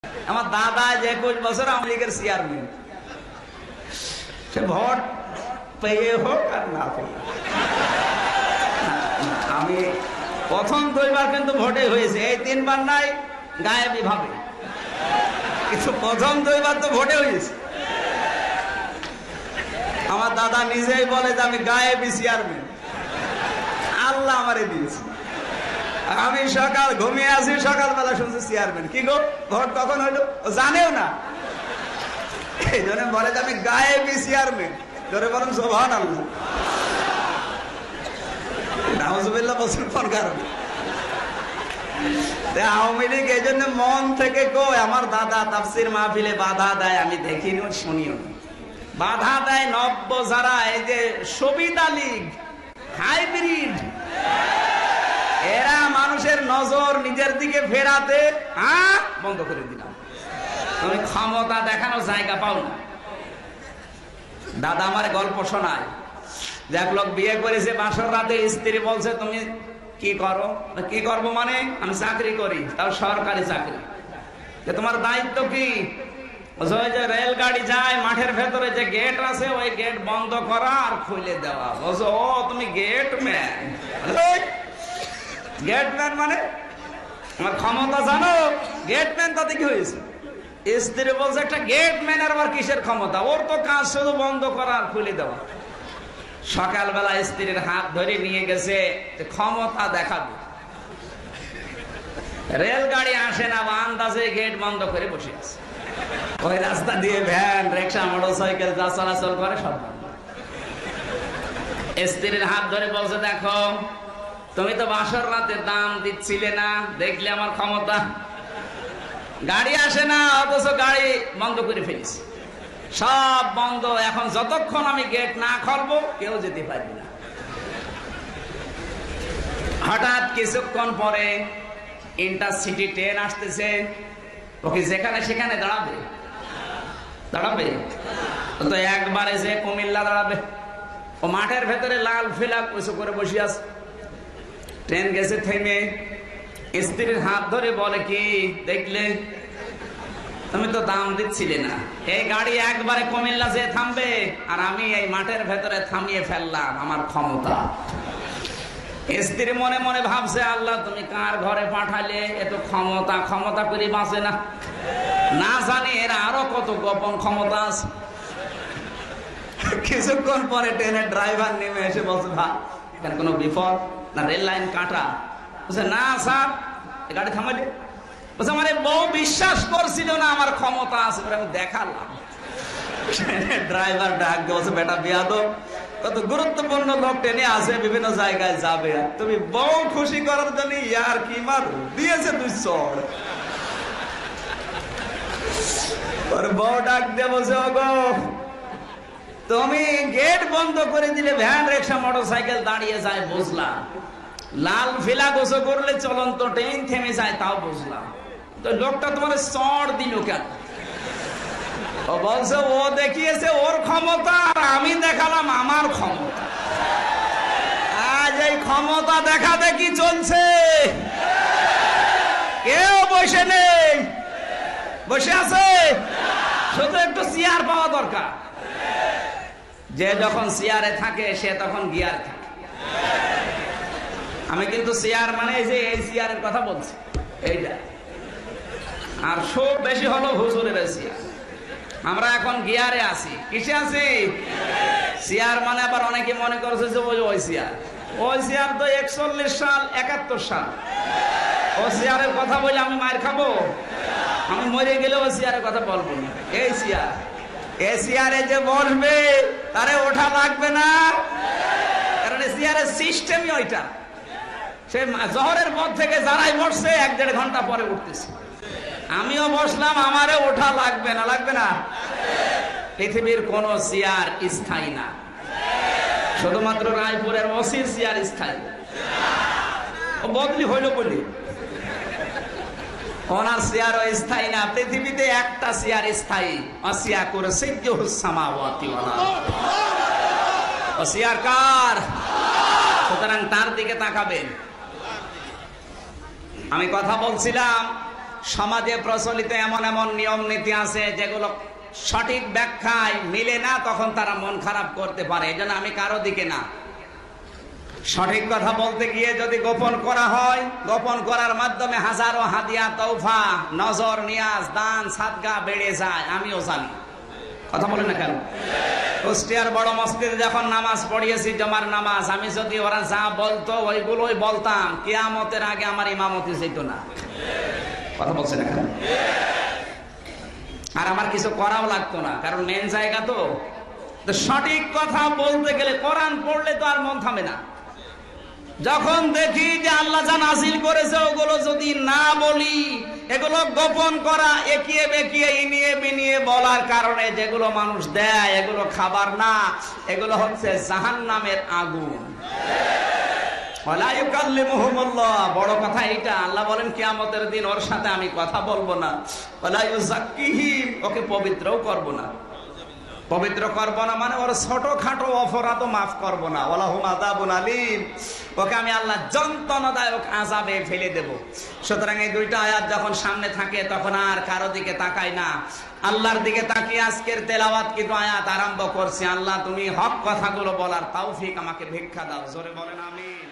আমার দাদা 21 বছর আওয়ামী লীগের চেয়ারম্যান, সে ভোট পেয়ে হোক আর না পেয়ে। আমি প্রথম 2বার কিন্তু ভোটে হয়েছে, এই 3বার নাই গায়েবী ভাবে, কিন্তু প্রথম 2বার তো ভোটে হয়েছে। আমার দাদা নিজেই বলে যে আমি গায়েবী চেয়ারম্যান, আল্লাহ আমারে দিয়েছে। আমি সকাল ঘুমিয়ে আছি, সকালবেলা শুনছি চেয়ারম্যান। কি গো, ভোট কখন হইলো? জানেও না, এই জন্য বলে যে আমি গায়েবী চেয়ারম্যান। ধরে বলেন সুবহানাল্লাহ, নাউজুবিল্লাহ বলছেন কোন কারণে? আওয়ামী লীগ এই জন্য মন থেকে কই, আমার দাদা তাফসীর মাহফিলে বাধা দেয়, আমি দেখিনিও শুনিও না। বাধা দেয় নব্য যারা, এই যে সবিতা লীগ, হাইব্রিড, এরা মানুষের নজর নিজের দিকে ফেরাতে বন্ধ করে দিলাম। তুমি ক্ষমতা দেখানোর জায়গা পাও না। দাদা আমার গল্প শোনায়, যে এক লোক বিয়ে করেছে, বাসর রাতে স্ত্রী বলছে তুমি কি করো? কি করবো মানে, আমি চাকরি করি, তাও সরকারি চাকরি। তোমার দায়িত্ব কি? যে রেলগাড়ি যায়, মাঠের ভেতরে যে গেট আছে ওই গেট বন্ধ করা আর খুলে দেওয়া। বলছো ও তুমি গেট ম্যান? গেটম্যান মানে আমার ক্ষমতা জানো? গেটম্যান তাতে কি হয়েছে? স্ত্রী বলছে একটা গেটম্যানের আবার কিসের ক্ষমতা? ওর তো কাজ শুধু বন্ধ করা আর খুলে দেওয়া। সকালবেলা স্ত্রীর হাত ধরে নিয়ে গেছে, ক্ষমতা দেখাবে। রেলগাড়ি আসে না, আন্দাজে গেট বন্ধ করে বসে আছে। ওই রাস্তা দিয়ে ভ্যান, রিক্সা, মোটরসাইকেল যা চলাচল করে সব বন্ধ। স্ত্রীর হাত ধরে বলছে দেখো, তুমি তো বাসর রাতে দাম দিচ্ছিলে না, দেখলে আমার ক্ষমতা। গাড়ি আসে না, অথচ গাড়ি বন্ধ করে ফেলেছি, সব বন্ধ। এখন যতক্ষণ আমি গেট না খুলবো কেউ যেতে পারবে না। হঠাৎ কিছুক্ষণ পরে ইন্টারসিটি ট্রেন আসতেছে, ওকে যেখানে সেখানে দাঁড়াবে? দাঁড়াবে তো একবারে যে কুমিল্লা দাঁড়াবে? ও মাঠের ভেতরে লাল ফিলাপ উঁচু করে বসে আছে। ট্রেন গেছে থেমে, স্ত্রীর হাত ধরে বলে কি দেখলে, তুমি তো দাম দিচ্ছিলে না, এই গাড়ি একবারে কুমিল্লা যে থামবে, আর আমি এই মাঠের ভেতরে থামিয়ে ফেললাম, আমার ক্ষমতা। স্ত্রী মনে মনে ভাবছে আল্লাহ তুমি কার ঘরে পাঠালে, এত ক্ষমতা, ক্ষমতা করে বাঁচে না, না জানি এরা আরো কত গোপন ক্ষমতা আছে। কিছুক্ষণ পরে ট্রেনের ড্রাইভার নেমে এসে বলছে ভাই এখানে কোনো বিপদ না, রেল লাইন কাটা? বলছে না স্যার, গাড়ি থামালে। বলছে আমার বউ বিশ্বাস করছিল না আমার ক্ষমতা আছে, আমি দেখালাম। ড্রাইভার ডাক দিয়ে বলছে বেটা বেয়াদব, কত গুরুত্বপূর্ণ লোক ট্রেনে আছে, বিভিন্ন জায়গায় যাবে, তুমি বউ খুশি করার জন্য ইয়ার কি মার দিয়েছে তুই চড়। বউ ডাক দিয়ে বলছে ওগো তুমি গেট বন্ধ করে দিলে, ভ্যান, রিক্সা, মোটরসাইকেল দাঁড়িয়ে যায় বুঝলাম, লাল ফিলা গোসো করলে চলন্ত ট্রেন থেমে যায় তাও বুঝলাম, তো লোকটা তোমার চড় দিল কেন? ও বলছে ও দেখিয়েছে ওর ক্ষমতা, আর আমি দেখালাম আমার ক্ষমতা। আজ এই ক্ষমতা দেখা দেখি চলছে, কেউ বসে নেই, বসে আছে, শুধু একটু চেয়ার পাওয়া দরকার। যে যখন চেয়ারে থাকে সে তখন গিয়ারে থাকে। আমি কিন্তু চেয়ার মানে যে এই চেয়ারের কথা বলছি, এইটা। আর সব বেশি হলো হুজুরের চেয়ার। আমরা এখন গিয়ারে আছি, কিসে আছি? চেয়ার মানে আবার অনেকে মনে করছে যে ওই চেয়ার, ওই চেয়ার তো 41 সাল 71 সাল, ও চেয়ারের কথা বলে আমি মার খাবো? আমি মরে গেলে ওই চেয়ারের কথা বলবো না। এই চেয়ার, এই চেয়ারে যে বসবে তারে ওঠা লাগবে না, কারণ এই চেয়ারের সিস্টেমই ওইটা। সে জহরের পর থেকে যারাই বসছে 1-1.5 ঘন্টা পরে উঠতেছে। আমিও বসলাম, আমারে ওঠা লাগবে না, লাগবে না। পৃথিবীর কোন চেয়ার স্থায়ী না, শুধুমাত্র রায়পুরের ওসির চেয়ার স্থায়ী। ও বদলি হইল বলি, ওনার চেয়ার স্থায়ী না। পৃথিবীতে একটা চেয়ার স্থায়ী, আসিয়া করেছে সামাওয়াতি ওয়াল আরদ। ও চেয়ার কার? সুতরাং তার দিকে তাকাবেন। আমি কথা বলছিলাম সমাজে প্রচলিত এমন এমন নিয়ম নীতি আছে যেগুলো সঠিক ব্যাখ্যায় মিলে না, তখন তারা মন খারাপ করতে পারে। এই জন্য আমি কারো দিকে না। সঠিক কথা বলতে গিয়ে যদি গোপন করা হয়, গোপন করার মাধ্যমে হাজারো হাদিয়া, তৌফা, নজর, নিয়াজ, দান, সাদকা বেড়ে যায়, আমিও জানি। কথা বলে না কেন? কুষ্টিয়ার বড় মসজিদে যখন নামাজ পড়িয়েছি, জমার নামাজ, আমি যদি ওরা যা বলতো ওইগুলোই বলতাম, কিয়ামতের আগে আমার ইমামতি যেত না। কথা বলছে না কেন? আর আমার কিছু করাও লাগতো না, কারণ মেন জায়গা তো। সঠিক কথা বলতে গেলে কোরআন পড়লে তো আর মন থামে না। যখন দেখি যে আল্লাহ যা নাযিল করেছে ওগুলো যদি না বলি, এগুলো গোপন করা, একিয়ে বেকিয়ে ইনিয়ে বিনিয়ে বলার কারণে যেগুলো মানুষ দেয়, এগুলো খাবার না, এগুলো হচ্ছে জাহান্নামের আগুন। ওয়ালা ইউকাল্লিমুহুমুল্লাহ, বড় কথা এইটা। আল্লাহ বলেন কিয়ামতের দিন ওর সাথে আমি কথা বলবো না। ওয়ালা ইউযাক্কিহিম, ওকে পবিত্রও করব না। পবিত্র করব না মানে ওর ছোটখাটো অপরাধও মাফ করব না। ওয়ালাহুম আযাবুন আলীম, ওকে আমি আল্লাহ যন্ত্রণাদায়ক আযাবে ফেলে দেব। সুতরাং এই দুইটা আয়াত যখন সামনে থাকে তখন আর কারো দিকে তাকাই না, আল্লাহর দিকে তাকিয়ে আজকের তেলাওয়াত কিন্তু আয়াত আরম্ভ করছি। আল্লাহ তুমি হক কথাগুলো বলার তৌফিক আমাকে ভিক্ষা দাও। জোরে বলেন আমিন।